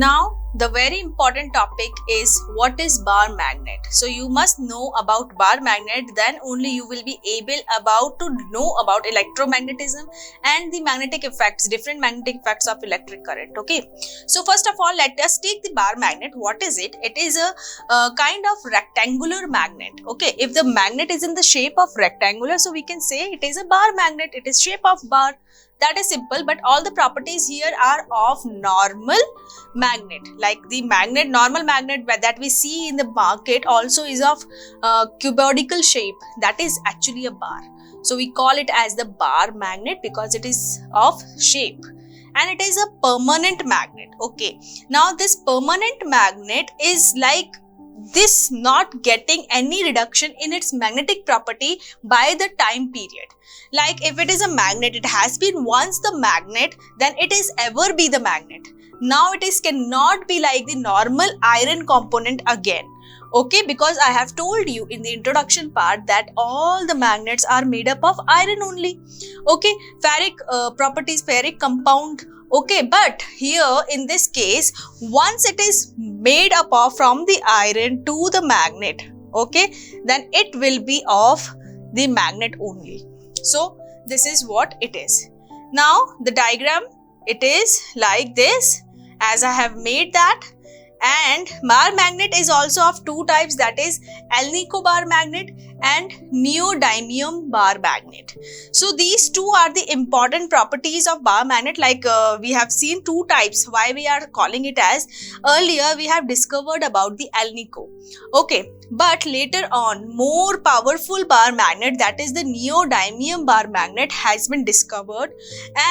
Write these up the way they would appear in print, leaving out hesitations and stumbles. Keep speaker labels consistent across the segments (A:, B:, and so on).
A: Now, the very important topic is what is bar magnet. So you must know about bar magnet, then only you will be able to know about electromagnetism and the magnetic effects, different magnetic effects of electric current. Okay. So first of all, let us take the bar magnet. What is it? It is a kind of rectangular magnet. Okay. If the magnet is in the shape of rectangular, so we can say it is a bar magnet. It is shape of bar. That is simple, but all the properties here are of normal magnet. Like the normal magnet that we see in the market also is of cuboidal shape. That is actually a bar. So we call it as the bar magnet because it is of shape. And it is a permanent magnet. Okay. Now this permanent magnet is like this, not getting any reduction in its magnetic property by the time period. Like if it is a magnet, it has been once the magnet, then it is ever be the magnet. Now it cannot be like the normal iron component again. Okay, because I have told you in the introduction part that all the magnets are made up of iron only. Okay, ferric properties, ferric compound. Okay, but here in this case, once it is made up of from the iron to the magnet, okay, then it will be of the magnet only. So this is what it is. Now the diagram, it is like this as I have made that. And bar magnet is also of two types, that is alnico bar magnet and neodymium bar magnet. So these two are the important properties of bar magnet. Like we have seen two types, why we are calling it as, earlier we have discovered about the alnico. Okay, but later on more powerful bar magnet, that is the neodymium bar magnet, has been discovered,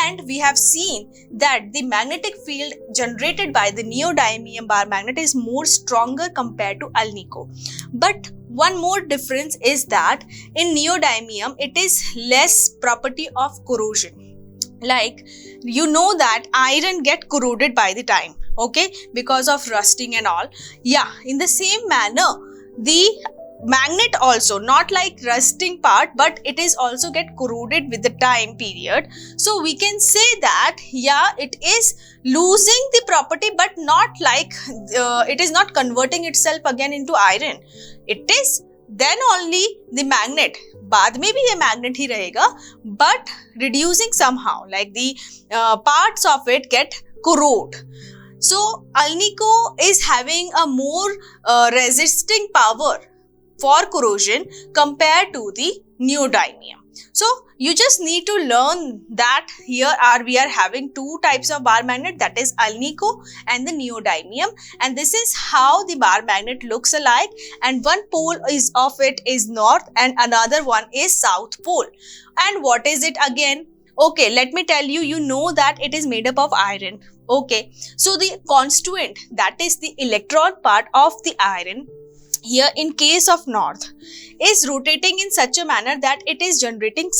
A: and we have seen that the magnetic field generated by the neodymium bar magnet is more stronger compared to alnico. But one more difference is that in neodymium it is less property of corrosion. Like you know that iron get corroded by the time, okay, because of rusting and all. Yeah, in the same manner the magnet also, not like rusting part, but it is also get corroded with the time period. So we can say that yeah, it is losing the property, but not like it is not converting itself again into iron. It is then only the magnet, बाद में भी ये magnet ही रहेगा, but reducing somehow, like the parts of it get corrode. So alnico is having a more resisting power for corrosion compared to the neodymium. So you just need to learn that here we are having two types of bar magnet, that is alnico and the neodymium, and this is how the bar magnet looks alike, and one pole is of it is north and another one is south pole. And what is it again? Okay, let me tell you, you know that it is made up of iron. Okay, so the constituent, that is the electron part of the iron, here in case of north, is rotating in such a manner that it is generating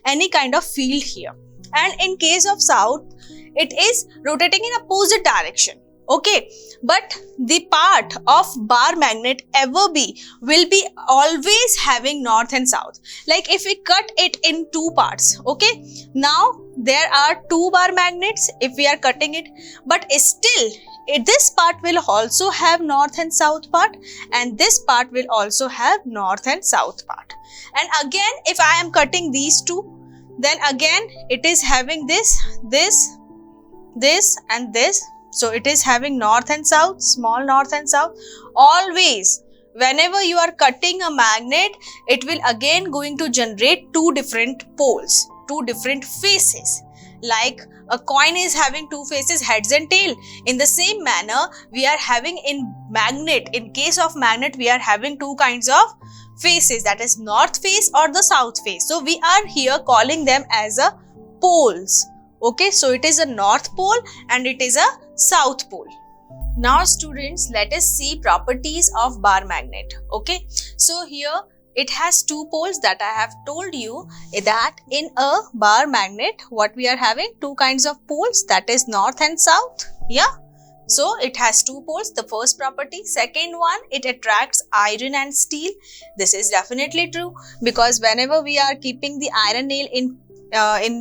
A: any kind of field here, and in case of south it is rotating in opposite direction. Okay, but the part of bar magnet will be always having north and south. Like if we cut it in two parts, okay, now there are two bar magnets if we are cutting it, but still this part will also have north and south part, and this part will also have north and south part. And again, if I am cutting these two, then again it is having this and this. So it is having north and south, small north and south. Always whenever you are cutting a magnet, it will again going to generate two different poles, two different faces. Like a coin is having two faces, heads and tail. In the same manner, we are having in magnet, in case of magnet, we are having two kinds of faces, that is north face or the south face. So we are here calling them as a poles. Okay, so it is a north pole and it is a south pole. Now students, let us see properties of bar magnet. Okay, so here it has two poles that I have told you that in a bar magnet, what we are having, two kinds of poles, that is north and south. Yeah, So it has two poles, the first property. Second one, it attracts iron and steel. This is definitely true, because whenever we are keeping the iron nail in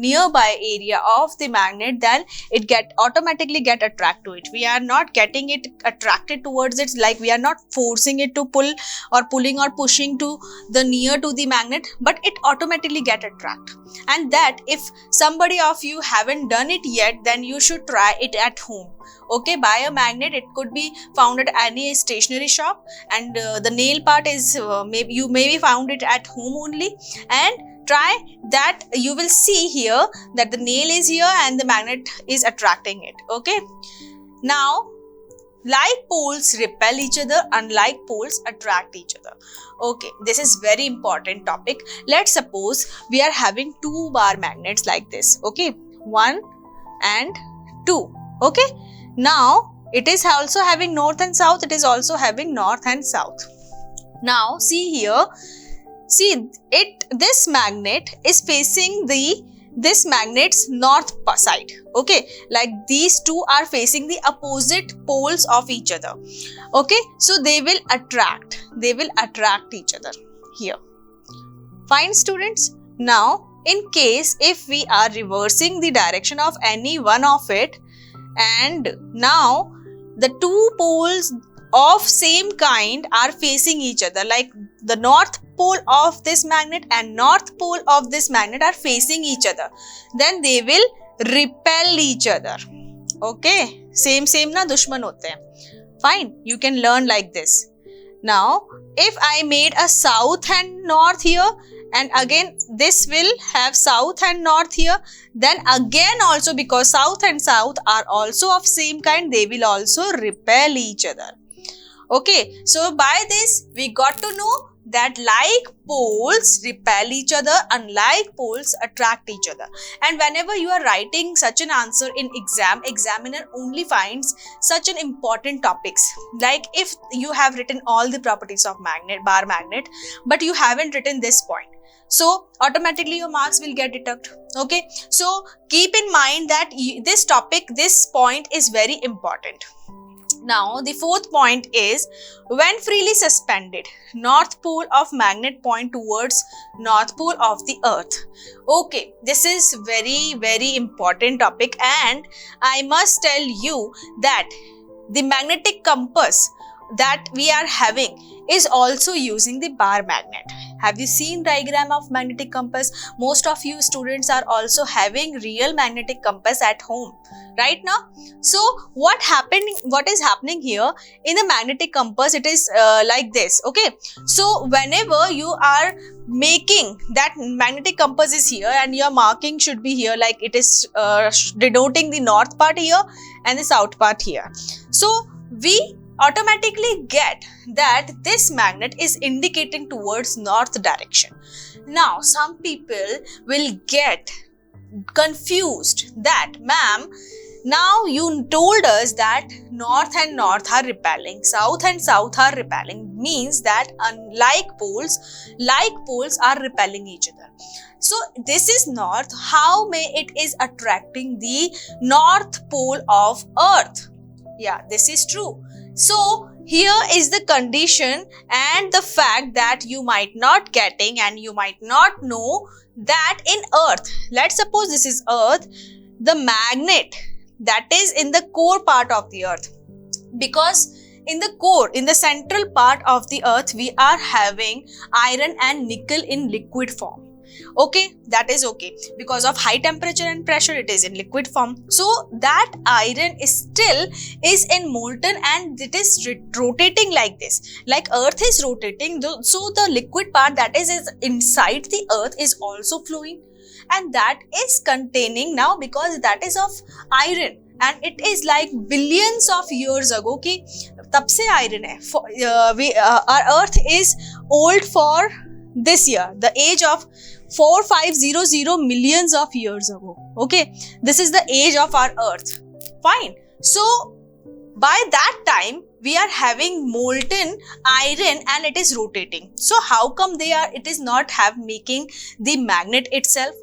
A: nearby area of the magnet, then it automatically get attracted to it. We are not getting it attracted towards it, like we are not forcing it to pull or pulling or pushing to the near to the magnet, but it automatically get attracted. And that if somebody of you haven't done it yet, then you should try it at home. Okay, buy a magnet. It could be found at any stationery shop, and the nail part is maybe you maybe found it at home only, and try that. You will see here that the nail is here and the magnet is attracting it. Okay, now like poles repel each other, unlike poles attract each other. Okay, this is very important topic. Let's suppose we are having two bar magnets like this. Okay, 1 and 2. Okay, now it is also having north and south. It is also having north and south. Now see here, see it, this magnet is facing this magnet's north side. Okay, like these two are facing the opposite poles of each other. Okay, so they will attract each other here. Fine, students. Now in case if we are reversing the direction of any one of it, and now the two poles of same kind are facing each other, like the north pole of this magnet and north pole of this magnet are facing each other, then they will repel each other. Okay, same na dushman hote hain. Fine, you can learn like this. Now if I made a south and north here, and again this will have south and north here, then again also because south and south are also of same kind, they will also repel each other. Okay, so by this we got to know that like poles repel each other, unlike poles attract each other. And whenever you are writing such an answer in exam, examiner only finds such an important topics. Like if you have written all the properties of magnet, bar magnet, but you haven't written this point, so automatically your marks will get deducted. Okay, so keep in mind that this topic, this point is very important. Now the fourth point is, when freely suspended, north pole of magnet point towards north pole of the earth. Okay, this is very important topic, and I must tell you that the magnetic compass that we are having is also using the bar magnet. Have you seen diagram of magnetic compass? Most of you students are also having real magnetic compass at home right now. So what is happening here in the magnetic compass? It is like this. Okay, so whenever you are making that magnetic compass is here and your marking should be here, like it is denoting the north part here and the south part here. So we automatically get that this magnet is indicating towards north direction. Now some people will get confused that, ma'am, now you told us that north and north are repelling, south and south are repelling, means that unlike poles, like poles are repelling each other. So this is north, how may it is attracting the north pole of earth? Yeah, this is true. So here is the condition and the fact that you might not getting and you might not know that in earth, let's suppose this is earth, the magnet that is in the core part of the earth, because in the core, in the central part of the earth, we are having iron and nickel in liquid form. Okay, that is okay. Because of high temperature and pressure, it is in liquid form. So that iron is still in molten and it is rotating like this. Like earth is rotating, so the liquid part that is inside the earth is also flowing. And that is containing now, because that is of iron. And it is like billions of years ago कि तब से iron है. Our earth is old for this year, the age of 4500 millions of years ago. Okay, this is the age of our earth. Fine. So by that time we are having molten iron and it is rotating. So how come it is not making the magnet itself?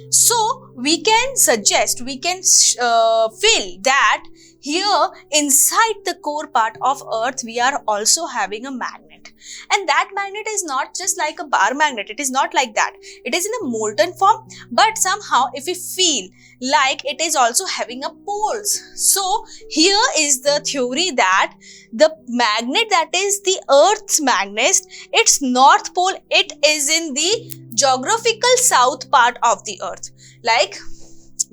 A: So we can suggest, we can feel that here inside the core part of earth we are also having a magnet, and that magnet is not just like a bar magnet, it is not like that, it is in a molten form, but somehow if we feel like it is also having a poles. So here is the theory that the magnet that is the earth's magnet, its north pole, it is in the geographical south part of the earth. Like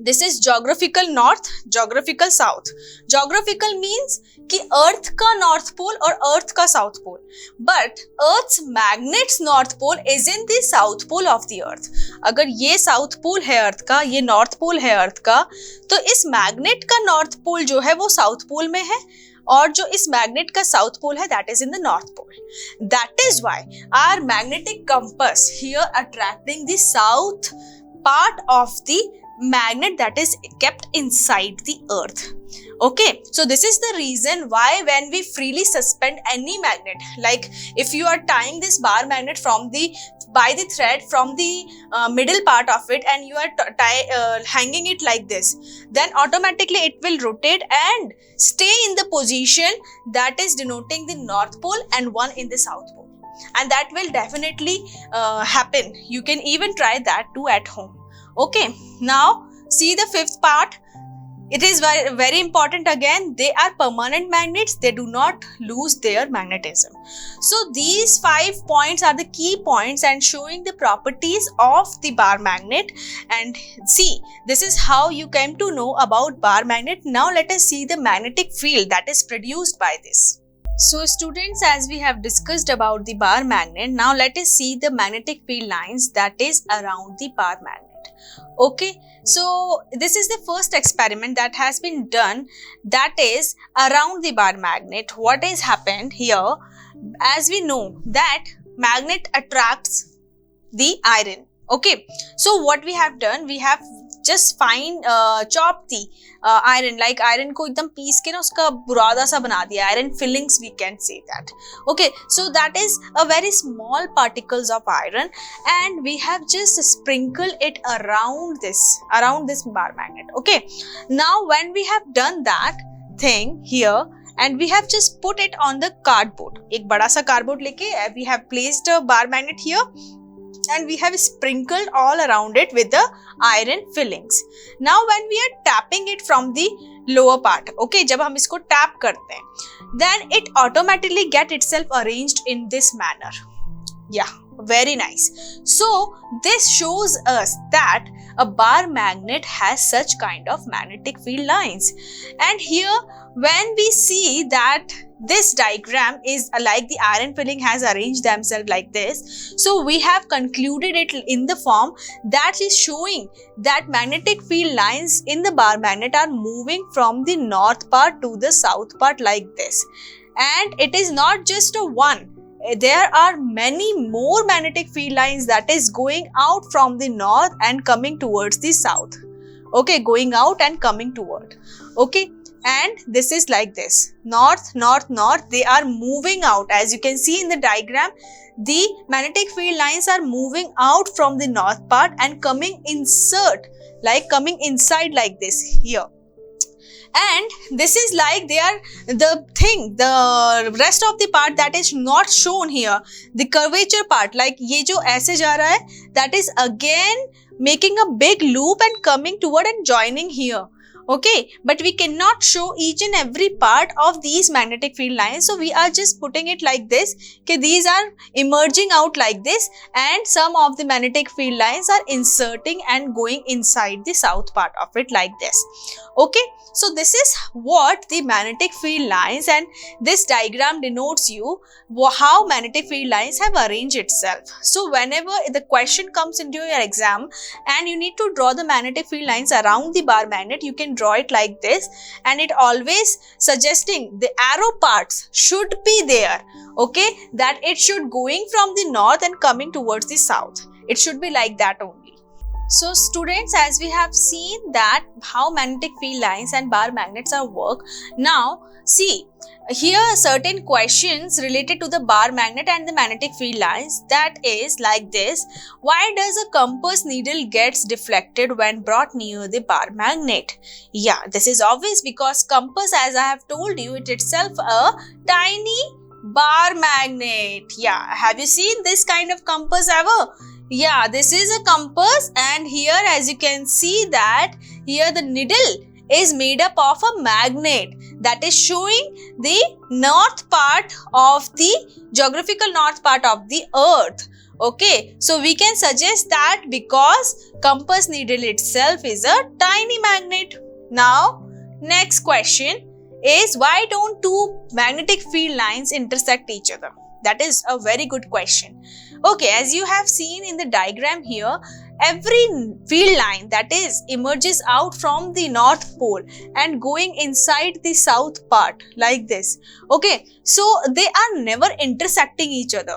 A: this is geographical north, geographical south. Geographical means कि अर्थ का north pole और earth का south pole, but earth's magnets north pole is in the south pole of the earth. अगर ये south pole है अर्थ का, ये north pole है अर्थ का, तो इस मैग्नेट का नॉर्थ पोल जो है वो साउथ पोल में है, और जो इस मैग्नेट का साउथ पोल है that is in the north pole. That is why our magnetic compass here attracting the south part of the magnet that is kept inside the earth. Okay, so this is the reason why when we freely suspend any magnet, like if you are tying this bar magnet from the by the thread from the middle part of it and you are hanging it like this, then automatically it will rotate and stay in the position that is denoting the north pole and one in the south pole. And that will definitely happen. You can even try that too at home. Okay, now see the fifth part. It is very, very important again. They are permanent magnets. They do not lose their magnetism. So these 5 points are the key points and showing the properties of the bar magnet. And see, this is how you came to know about bar magnet. Now let us see the magnetic field that is produced by this. So students, as we have discussed about the bar magnet, now let us see the magnetic field lines that is around the bar magnet. Okay, so this is the first experiment that has been done, that is around the bar magnet. What has happened here? As we know that magnet attracts the iron. Okay, so what we have done, we have just fine chopped the iron, like iron को एकदम piece के ना उसका बुरादा सा बना दिया, iron fillings we can say that. Okay, so that is a very small particles of iron and we have just sprinkled it around this bar magnet. Okay, now when we have done that thing here and we have just put it on the cardboard, एक बड़ा सा cardboard लेके we have placed a bar magnet here and we have sprinkled all around it with the iron fillings. Now when we are tapping it from the lower part, okay, जब हम इसको tap करते हैं, then it automatically get itself arranged in this manner. Yeah, very nice. So this shows us that a bar magnet has such kind of magnetic field lines. And here when we see that this diagram is like the iron filling has arranged themselves like this, so we have concluded it in the form that is showing that magnetic field lines in the bar magnet are moving from the north part to the south part like this. And it is not just a one, there are many more magnetic field lines that is going out from the north and coming towards the south. Okay, going out and coming toward. Okay, and this is like this, north, north, north, they are moving out. As you can see in the diagram, the magnetic field lines are moving out from the north part and coming coming inside like this here. And this is like they are the rest of the part that is not shown here, the curvature part, like ये जो ऐसे जा रहा है, that is again making a big loop and coming toward and joining here. Okay, but we cannot show each and every part of these magnetic field lines, so we are just putting it like this, okay, these are emerging out like this and some of the magnetic field lines are inserting and going inside the south part of it like this. Okay, so this is what the magnetic field lines, and this diagram denotes you how magnetic field lines have arranged itself. So whenever the question comes into your exam and you need to draw the magnetic field lines around the bar magnet, you can draw it like this, and it always suggesting the arrow parts should be there. Okay, that it should going from the north and coming towards the south. It should be like that only. So students, as we have seen that how magnetic field lines and bar magnets are work, now see here are certain questions related to the bar magnet and the magnetic field lines, that is like this. Why does a compass needle gets deflected when brought near the bar magnet? Yeah, this is obvious because compass, as I have told you, it itself a tiny bar magnet. Yeah, have you seen this kind of compass ever? Yeah, this is a compass, and here as you can see that here the needle is made up of a magnet that is showing the north part of the geographical north part of the earth. Okay, so we can suggest that because compass needle itself is a tiny magnet. Now, next question is, why don't two magnetic field lines intersect each other? That is a very good question. Okay, as you have seen in the diagram here, every field line that is emerges out from the north pole and going inside the south part like this. Okay, so they are never intersecting each other.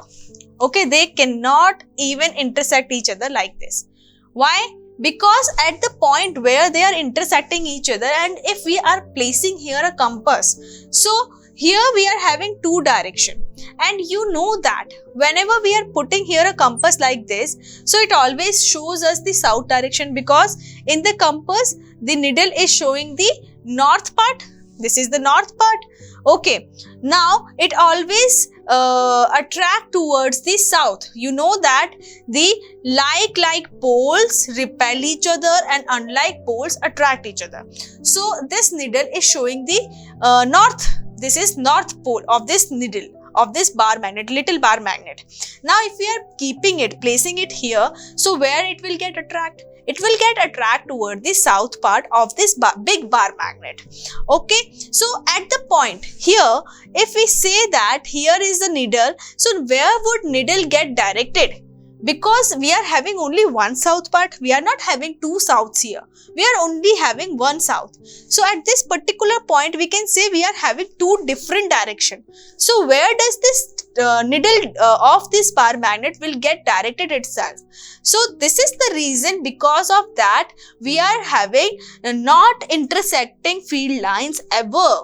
A: Okay, they cannot even intersect each other like this. Why? Because at the point where they are intersecting each other, and if we are placing here a compass, so here we are having two directions, and you know that whenever we are putting here a compass like this, so it always shows us the south direction because in the compass the needle is showing the north part. This is the north part. Okay, now it always attract towards the south. You know that the like poles repel each other and unlike poles attract each other. So this needle is showing the north. This is north pole of this needle, of this bar magnet, little bar magnet. Now if we are keeping it, placing it here, so where it will get attract? It will get attract toward the south part of this big bar magnet. Okay, so at the point here, if we say that here is the needle, so where would needle get directed? Because we are having only one south part, we are not having two souths here. We are only having one south. So at this particular point, we can say we are having two different directions. So where does this needle of this bar magnet will get directed itself? So this is the reason, because of that we are having not intersecting field lines ever.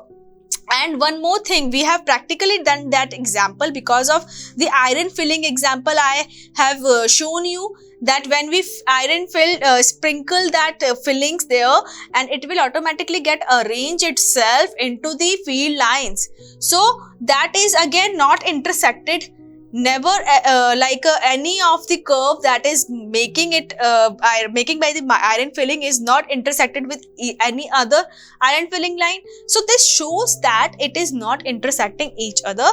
A: And one more thing, we have practically done that example because of the iron filling example I have shown you, that when we sprinkle that fillings there, and it will automatically get arrange itself into the field lines. So that is again not intersected. Never any of the curve that is making it making by the iron filling is not intersected with any other iron filling line. So this shows that it is not intersecting each other,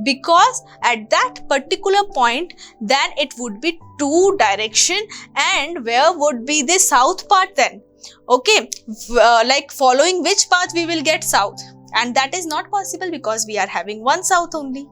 A: because at that particular point then it would be two direction, and where would be the south part then? Okay, like following which path we will get south, and that is not possible because we are having one south only.